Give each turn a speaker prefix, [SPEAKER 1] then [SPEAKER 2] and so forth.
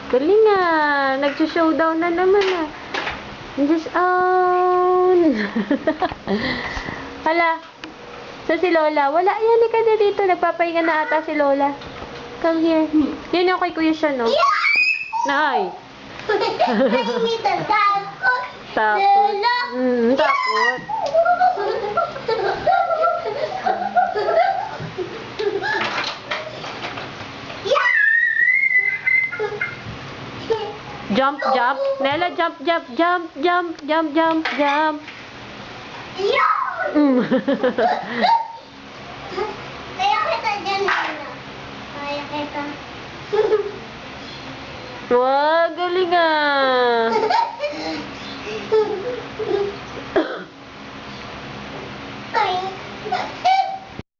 [SPEAKER 1] Galing nga. Nag-showdown na naman ah. Just on. Hala. So si Lola. Wala. Yan, ka na dito. Nagpapahinga na ata si Lola. Come here. Yan yung kay Kuya siya, no? Nay.
[SPEAKER 2] Takot.
[SPEAKER 1] Takot. Takot. Jump, jump. Nela, jump, jump, jump, jump, jump, jump, jump.
[SPEAKER 2] Kaya kita dyan, Nana. Kaya kita.
[SPEAKER 1] Wah, galing ah.
[SPEAKER 2] Ay.